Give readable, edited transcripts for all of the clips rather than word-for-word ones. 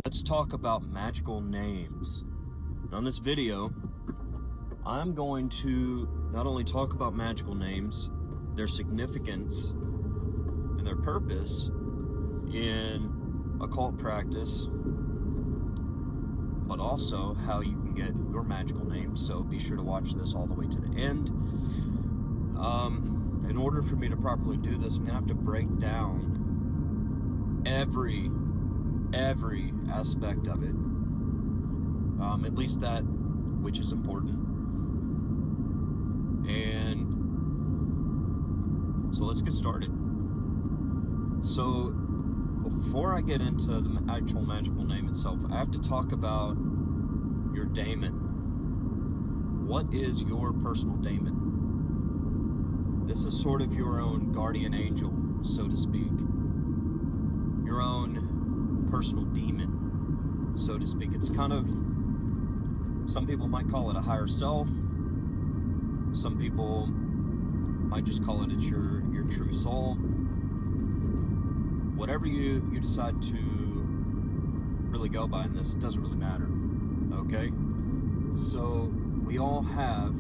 Let's talk about magical names. On this video, I'm going to not only talk about magical names, their significance, and their purpose in occult practice, but also how you can get your magical name. So be sure to watch this all the way to the end. In order for me to properly do this, I'm gonna have to break down every aspect of it, at least that which is important. And so let's get started. So before I get into the actual magical name itself, I have to talk about your daemon. What is your personal daemon? This is sort of your own guardian angel, so to speak. Your own personal demon, so to speak. It's kind of, some people might call it a higher self. Some people might just call it it's your true soul. Whatever you decide to really go by in this, it doesn't really matter, okay? So we all have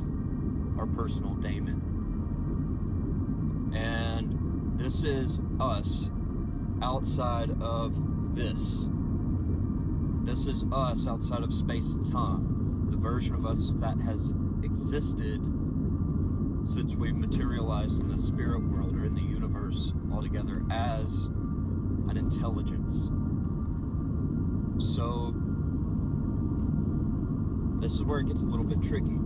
our personal daemon. And this is us outside of this. This is us outside of space and time. The version of us that has existed since we materialized in the spirit world or in the universe altogether as an intelligence. So this is where it gets a little bit tricky.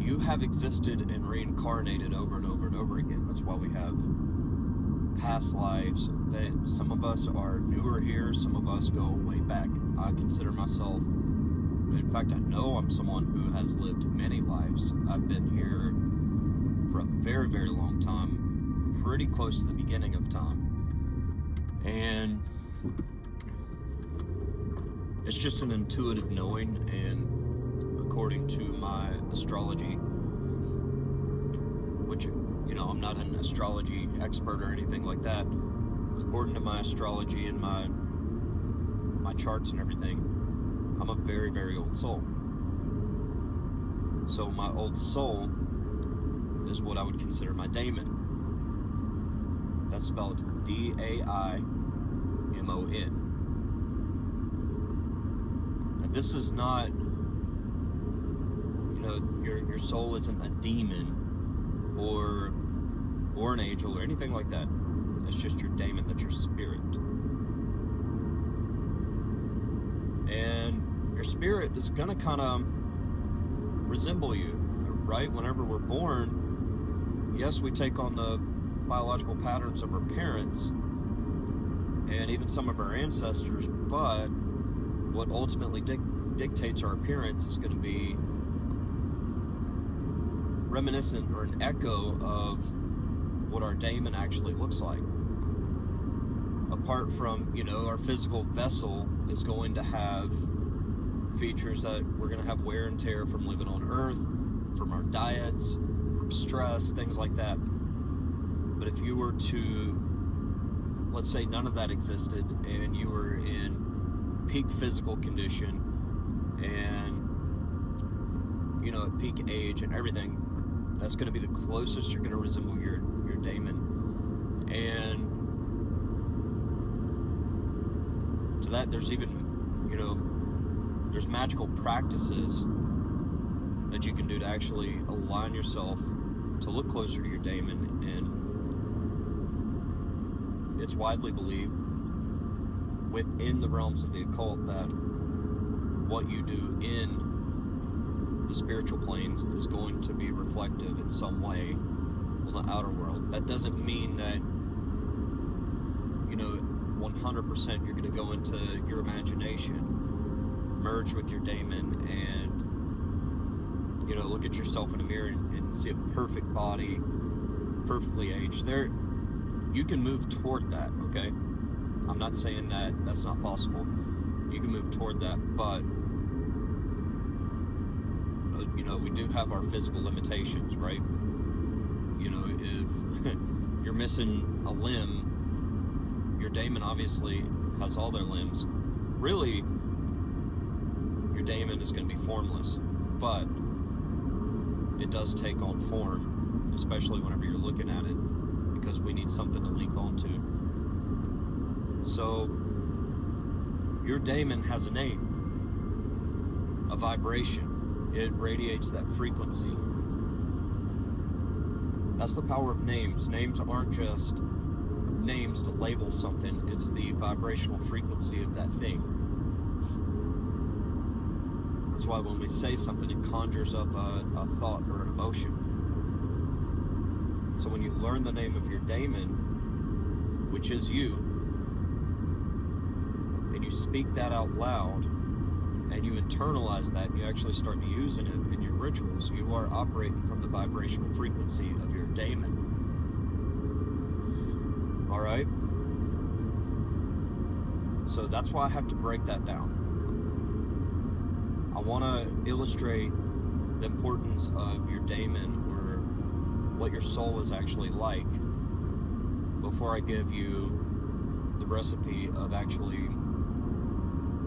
You have existed and reincarnated over and over and over again. That's why we have past lives. Some of us are newer here, some of us go way back. I consider myself, in fact, I know I'm someone who has lived many lives. I've been here for a very, very long time, pretty close to the beginning of time. And it's just an intuitive knowing, and according to my astrology, which, you know, I'm not an astrology expert or anything like that. According to my astrology and my charts and everything, I'm a very, very old soul. So my old soul is what I would consider my daemon. That's spelled D-A-I-M-O-N. And this is not, you know, your soul isn't a demon or an angel or anything like that. It's just your daemon. That's your spirit. And your spirit is going to kind of resemble you, right? Whenever we're born, yes, we take on the biological patterns of our parents and even some of our ancestors, but what ultimately dictates our appearance is going to be reminiscent or an echo of what our daemon actually looks like. Apart from, you know, our physical vessel is going to have features that we're going to have wear and tear from living on Earth, from our diets, from stress, things like that. But if you were to, let's say none of that existed, and you were in peak physical condition and, you know, at peak age and everything, that's going to be the closest you're going to resemble your daemon. And to that, there's even, you know, there's magical practices that you can do to actually align yourself to look closer to your daemon. And it's widely believed within the realms of the occult that what you do in the spiritual planes is going to be reflective in some way on the outer world. That doesn't mean that, you know, 100% you're going to go into your imagination, merge with your daemon, and, you know, look at yourself in a mirror and see a perfect body, perfectly aged. There, you can move toward that, okay? I'm not saying that that's not possible. You can move toward that, but you know, we do have our physical limitations, right? You know, if you're missing a limb, your daemon obviously has all their limbs. Really, your daemon is going to be formless, but it does take on form, especially whenever you're looking at it, because we need something to link onto. So, your daemon has a name, a vibration. It radiates that frequency. That's the power of names. Names aren't just names to label something, it's the vibrational frequency of that thing. That's why when we say something, it conjures up a thought or an emotion. So when you learn the name of your daemon, which is you, and you speak that out loud, and you internalize that, and you actually start using it in your rituals, you are operating from the vibrational frequency of your daemon. Alright? So that's why I have to break that down. I want to illustrate the importance of your daemon, or what your soul is actually like, before I give you the recipe of actually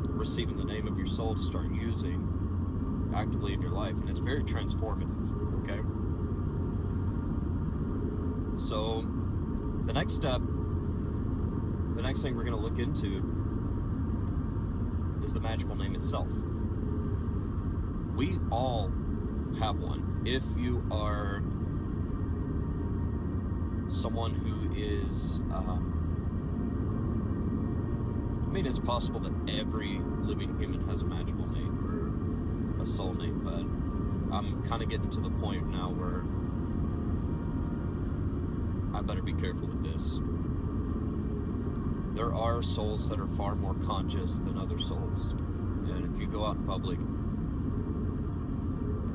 receiving the name of your soul to start using actively in your life. And it's very transformative, okay? So the next step, the next thing we're going to look into is the magical name itself. We all have one. If you are someone who is, it's possible that every living human has a magical name or a soul name, but I'm kind of getting to the point now where I better be careful with this. There are souls that are far more conscious than other souls, and if you go out in public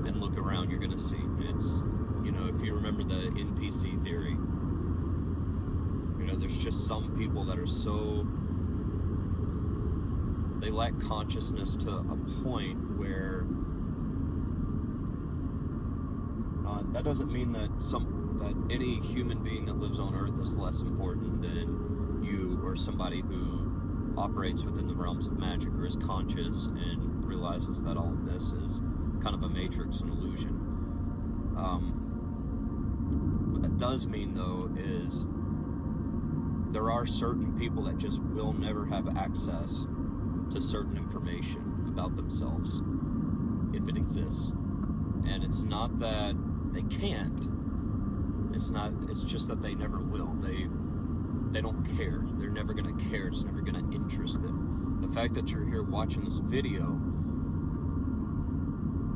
and look around, you're going to see it's, if you remember the NPC theory, there's just some people that are so, they lack consciousness to a point where that doesn't mean that any human being that lives on Earth is less important than you, or somebody who operates within the realms of magic, or is conscious and realizes that all of this is kind of a matrix, an illusion. What that does mean, though, is there are certain people that just will never have access to certain information about themselves, if it exists. And it's not that they can't. It's just that they never will. They don't care. They're never going to care. It's never going to interest them. The fact that you're here watching this video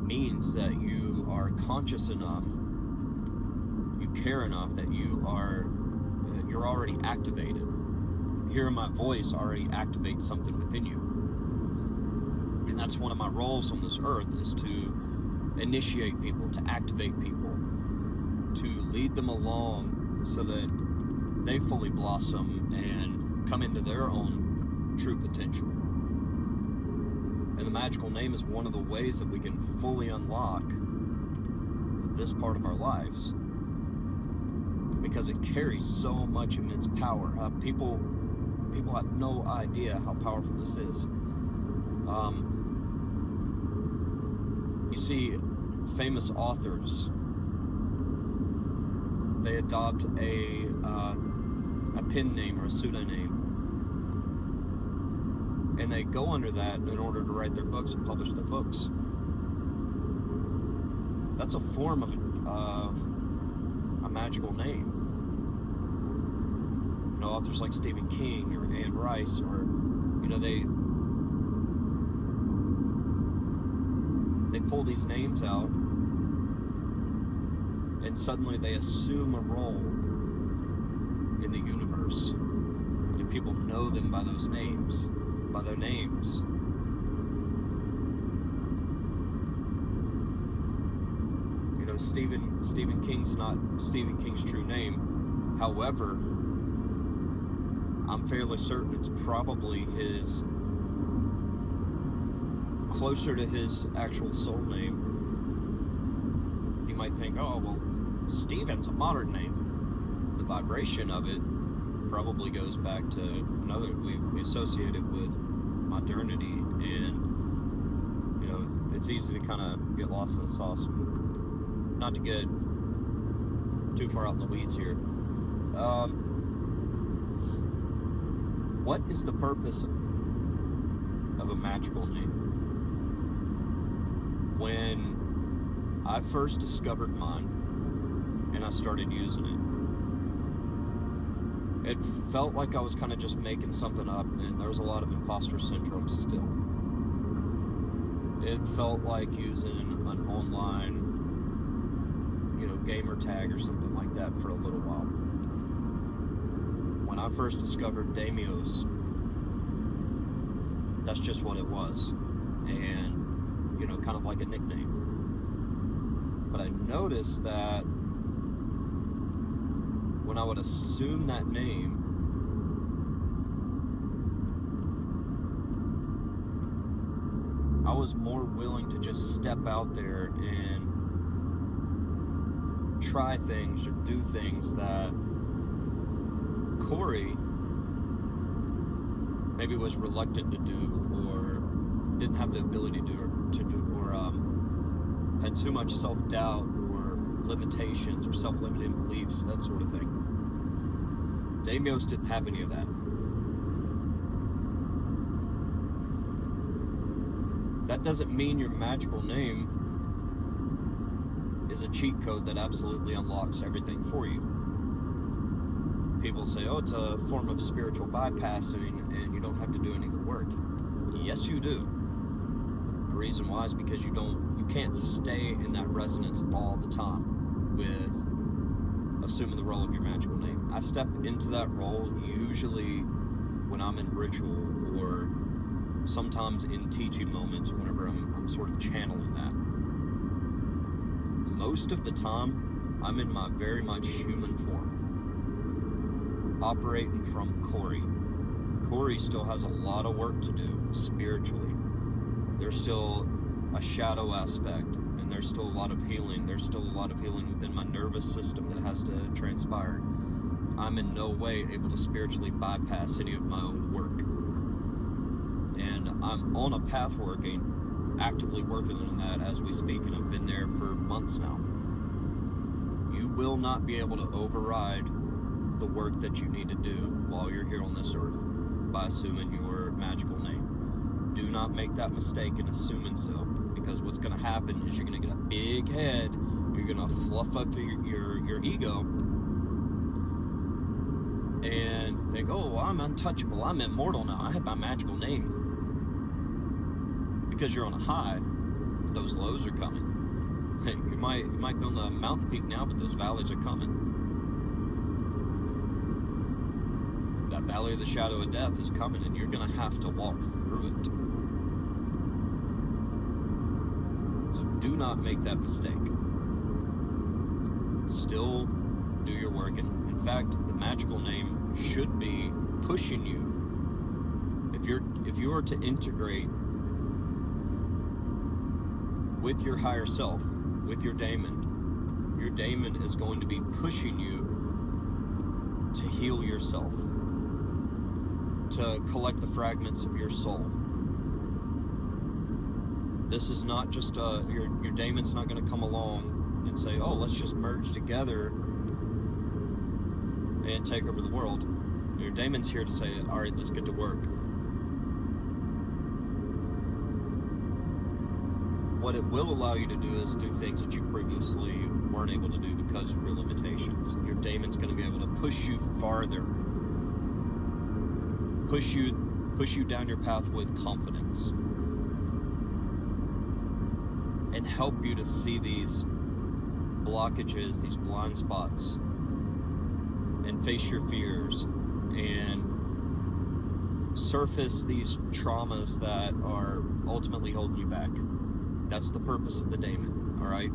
means that you are conscious enough, you care enough, that you're already activated. Hearing my voice already activates something within you. And that's one of my roles on this earth, is to initiate people, to activate people, to lead them along so that they fully blossom and come into their own true potential. And the magical name is one of the ways that we can fully unlock this part of our lives, because it carries so much immense power. People have no idea how powerful this is. You see, famous authors, they adopt a pen name or a pseudonym, and they go under that in order to write their books and publish their books. That's a form of a magical name. Authors like Stephen King or Anne Rice, or they pull these names out, and suddenly they assume a role in the universe, and people know them by those names, by their names. Stephen King's not Stephen King's true name. However, I'm fairly certain it's probably closer to his actual soul name. might think, oh, well, Stephen's a modern name. The vibration of it probably goes back to we associate it with modernity, and it's easy to kind of get lost in the sauce. Not to get too far out in the weeds here. What is the purpose of a magical name? When I first discovered mine and I started using it, it felt like I was kind of just making something up, and there was a lot of imposter syndrome still. It felt like using an online, gamer tag or something like that for a little while. When I first discovered Damios, that's just what it was, and kind of like a nickname. But I noticed that when I would assume that name, I was more willing to just step out there and try things or do things that Corey maybe was reluctant to do, or didn't have the ability to do, or had too much self-doubt or limitations or self-limiting beliefs, that sort of thing. Damios didn't have any of that. That doesn't mean your magical name is a cheat code that absolutely unlocks everything for you. People say, oh, it's a form of spiritual bypassing and you don't have to do any of the work. Yes, you do. The reason why is because you can't stay in that resonance all the time with assuming the role of your magical name. I step into that role usually when I'm in ritual, or sometimes in teaching moments whenever I'm sort of channeling that. Most of the time, I'm in my very much human form, operating from Corey. Corey still has a lot of work to do spiritually. There's still a shadow aspect, and there's still a lot of healing. There's still a lot of healing within my nervous system that has to transpire. I'm in no way able to spiritually bypass any of my own work. And I'm on a path actively working on that as we speak, and I've been there for months now. You will not be able to override the work that you need to do while you're here on this earth by assuming your magical name. Do not make that mistake in assuming so, because what's going to happen is you're going to get a big head, you're going to fluff up your ego, and think, oh, I'm untouchable, I'm immortal now, I have my magical name. Because you're on a high, but those lows are coming. You might be on the mountain peak now, but those valleys are coming. That valley of the shadow of death is coming, and you're going to have to walk through it. So do not make that mistake. Still do your work, and in fact, the magical name should be pushing you. If you are to integrate with your higher self, with your Damon is going to be pushing you to heal yourself, to collect the fragments of your soul. This is not just your Damon's not going to come along and say, oh, let's just merge together and take over the world. Your Damon's here to say, all right, let's get to work. What it will allow you to do is do things that you previously weren't able to do because of your limitations. Your Damon's going to be able to push you farther, push you down your path with confidence, and help you to see these blockages, these blind spots, and face your fears, and surface these traumas that are ultimately holding you back. That's the purpose of the Damon, all right?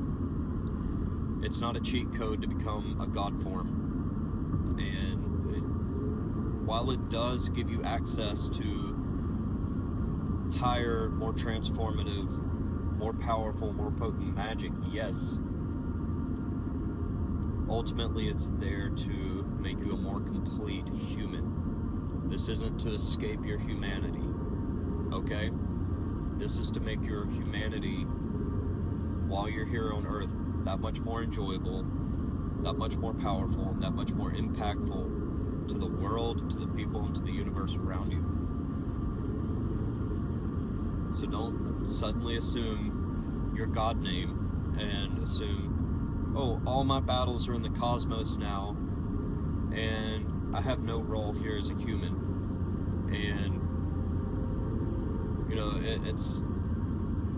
It's not a cheat code to become a god form. And while it does give you access to higher, more transformative, more powerful, more potent magic, yes, ultimately it's there to make you a more complete human. This isn't to escape your humanity, okay? This is to make your humanity, while you're here on Earth, that much more enjoyable, that much more powerful, and that much more impactful to the world, to the people, and to the universe around you. So don't suddenly assume your God name and assume, oh, all my battles are in the cosmos now, and I have no role here as a human. And, you know,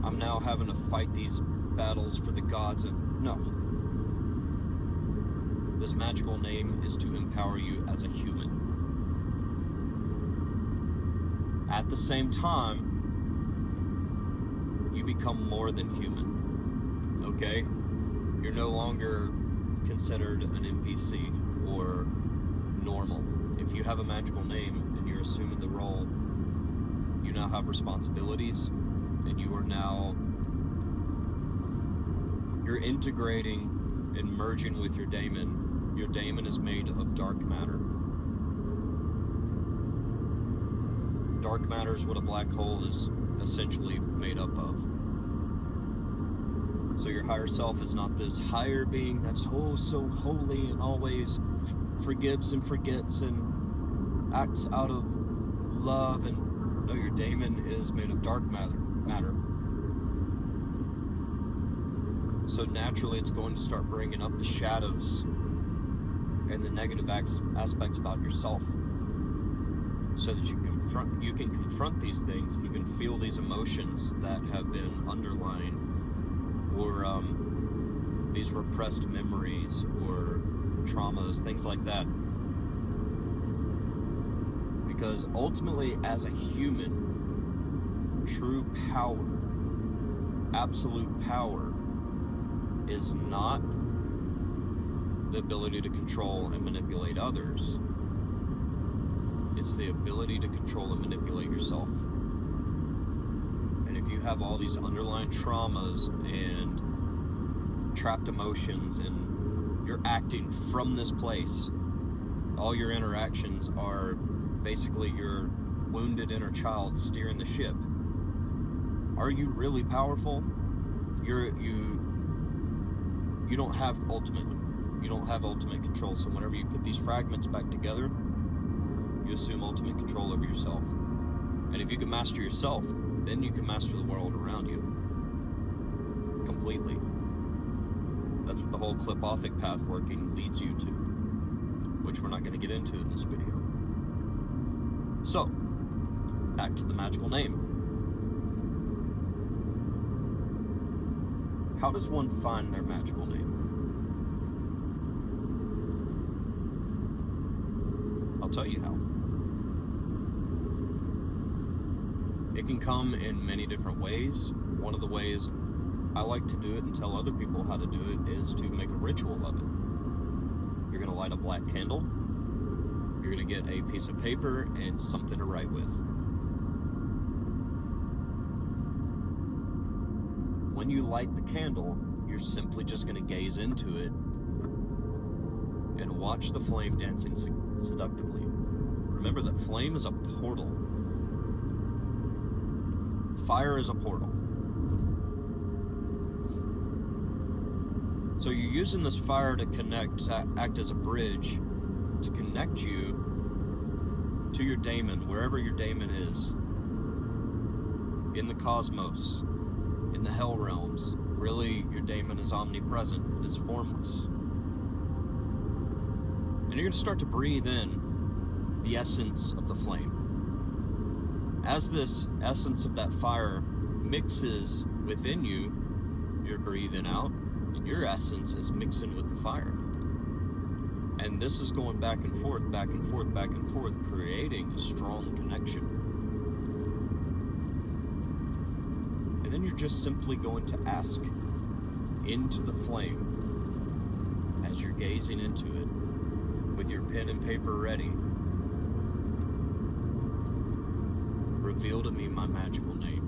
I'm now having to fight these battles for the gods. And no. This magical name is to empower you as a human. At the same time, you become more than human, okay? You're no longer considered an NPC or normal. If you have a magical name and you're assuming the role, you now have responsibilities, and you're integrating and merging with your Damon. Your Damon is made of dark matter. Dark matter is what a black hole is essentially made up of. So your higher self is not this higher being that's so holy and always forgives and forgets and acts out of love. And no, your Damon is made of dark matter. So naturally it's going to start bringing up the shadows and the negative aspects about yourself, so that you can confront these things, and you can feel these emotions that have been underlying, or these repressed memories or traumas, things like that. Because ultimately, as a human, true power, absolute power, is not the ability to control and manipulate others. It's the ability to control and manipulate yourself. And if you have all these underlying traumas and trapped emotions, and you're acting from this place, all your interactions are basically your wounded inner child steering the ship. Are you really powerful? You don't have ultimate control. So whenever you put these fragments back together, you assume ultimate control over yourself. And if you can master yourself, then you can master the world around you completely. That's what the whole clipothic path working leads you to, which we're not going to get into in this video. So, back to the magical name. How does one find their magical name? I'll tell you how. It can come in many different ways. One of the ways I like to do it and tell other people how to do it is to make a ritual of it. You're going to light a black candle. You're going to get a piece of paper and something to write with. When you light the candle, you're simply just going to gaze into it and watch the flame dancing seductively. Remember that flame is a portal. Fire is a portal. So you're using this fire to act as a bridge to connect you to your Damon, wherever your Damon is, in the cosmos, in the hell realms. Really, your Damon is omnipresent, it is formless. And you're going to start to breathe in the essence of the flame. As this essence of that fire mixes within you, you're breathing out, and your essence is mixing with the fire. And this is going back and forth, back and forth, back and forth, creating a strong connection. And then you're just simply going to ask into the flame as you're gazing into it with your pen and paper ready. Reveal to me my magical name.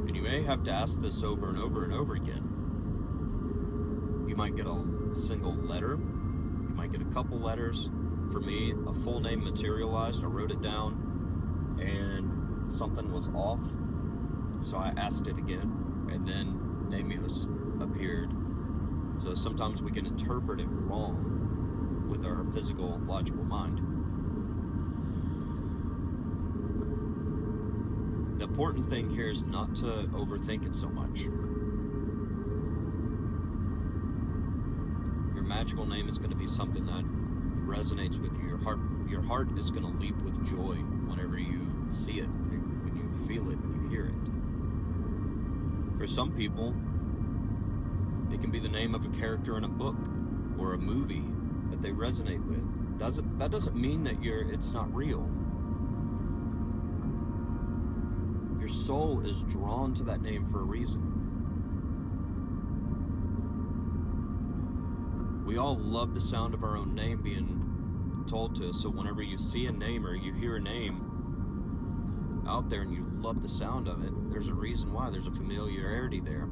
And you may have to ask this over and over and over again. You might get a single letter. You might make it a couple letters. For me, a full name materialized. I wrote it down, and something was off, so I asked it again, and then Namios appeared. So sometimes we can interpret it wrong with our physical, logical mind. The important thing here is not to overthink it so much. Your magical name is going to be something that resonates with you. Your heart is going to leap with joy whenever you see it, when you feel it, when you hear it. For some people, it can be the name of a character in a book or a movie that they resonate with. That doesn't mean that it's not real. Your soul is drawn to that name for a reason. We all love the sound of our own name being told to us, so whenever you see a name or you hear a name out there and you love the sound of it, there's a reason why. There's a familiarity there.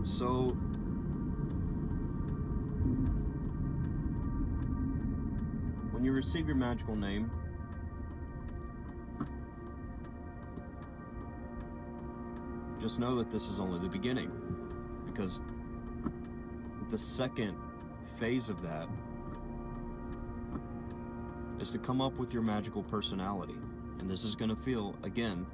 So when you receive your magical name, just know that this is only the beginning, because the second phase of that is to come up with your magical personality. And this is going to feel, again,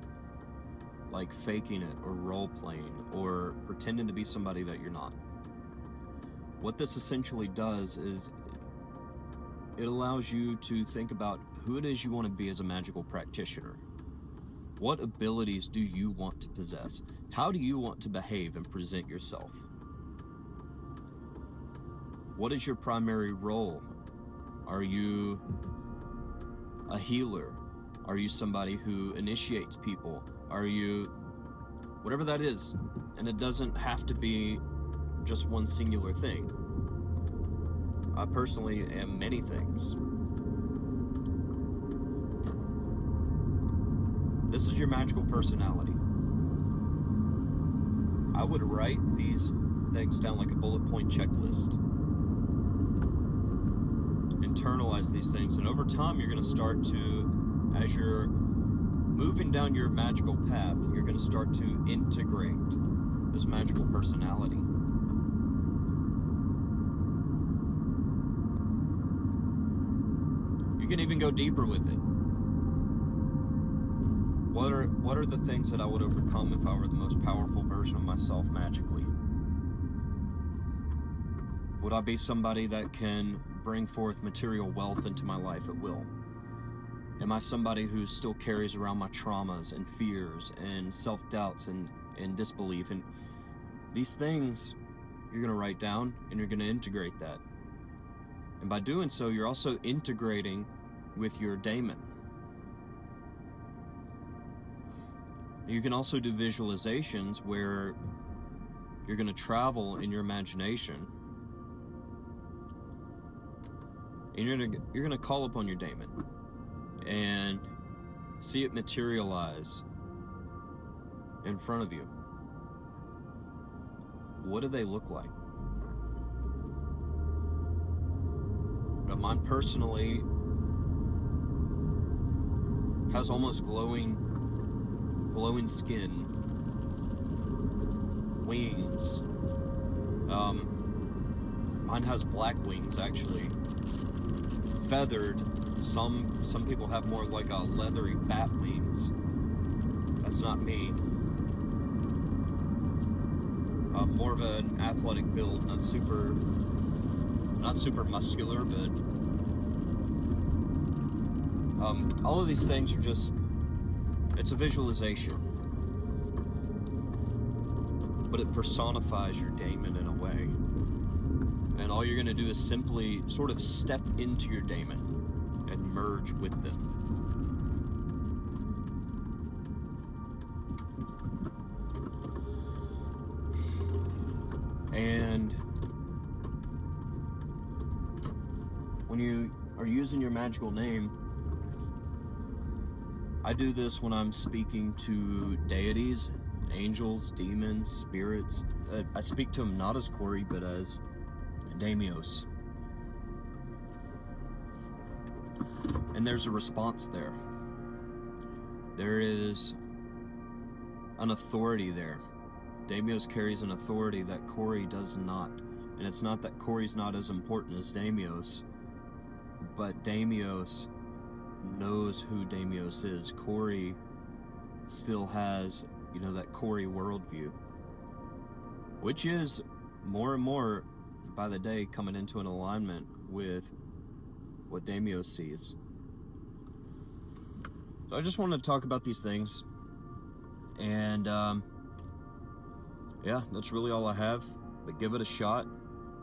like faking it or role-playing or pretending to be somebody that you're not. What this essentially does is it allows you to think about who it is you want to be as a magical practitioner. What abilities do you want to possess? How do you want to behave and present yourself? What is your primary role? Are you a healer? Are you somebody who initiates people? Are you whatever that is? And it doesn't have to be just one singular thing. I personally am many things. This is your magical personality. I would write these things down like a bullet point checklist. Internalize these things, and over time you're going to start to, as you're moving down your magical path, you're going to start to integrate this magical personality. You can even go deeper with it. What are the things that I would overcome if I were the most powerful version of myself magically? Would I be somebody that can bring forth material wealth into my life at will? Am I somebody who still carries around my traumas and fears and self-doubts and disbelief? And these things you're going to write down, and you're going to integrate that. And by doing so, you're also integrating with your Damon. You can also do visualizations where you're going to travel in your imagination, and you're going to call upon your Damon and see it materialize in front of you. What do they look like? Mine personally has almost glowing skin, wings. Mine has black wings, actually, feathered. Some people have more like a leathery bat wings. That's not me. More of an athletic build, not super muscular, but all of these things are just, it's a visualization, but it personifies your Damon in a way. And all you're going to do is simply sort of step into your Damon and merge with them. And when you are using your magical name, I do this when I'm speaking to deities angels, demons, spirits. I speak to them not as Corey, but as Damios. And there's a response there. There is an authority there. Damios carries an authority that Corey does not. And it's not that Corey's not as important as Damios, but Damios knows who Damios is. Corey still has, that Corey worldview, which is more and more by the day coming into an alignment with what Damios sees. So I just wanted to talk about these things, and yeah, that's really all I have. But give it a shot,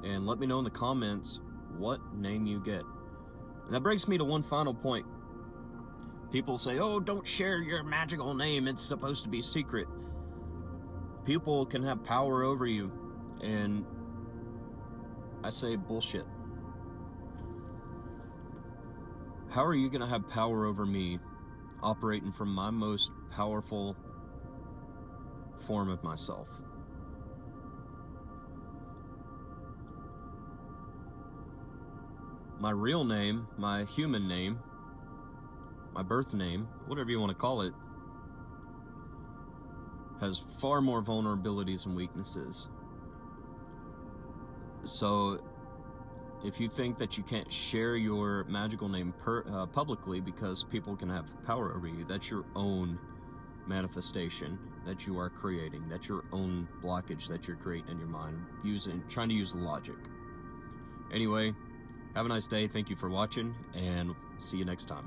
and let me know in the comments what name you get. And that brings me to one final point. People say, oh, don't share your magical name, it's supposed to be secret. People can have power over you, and I say bullshit. How are you going to have power over me operating from my most powerful form of myself? My real name, my human name, my birth name, whatever you want to call it, has far more vulnerabilities and weaknesses. So if you think that you can't share your magical name publicly because people can have power over you, that's your own manifestation that you are creating. That's your own blockage that you're creating in your mind, trying to use logic. Anyway, have a nice day. Thank you for watching, and see you next time.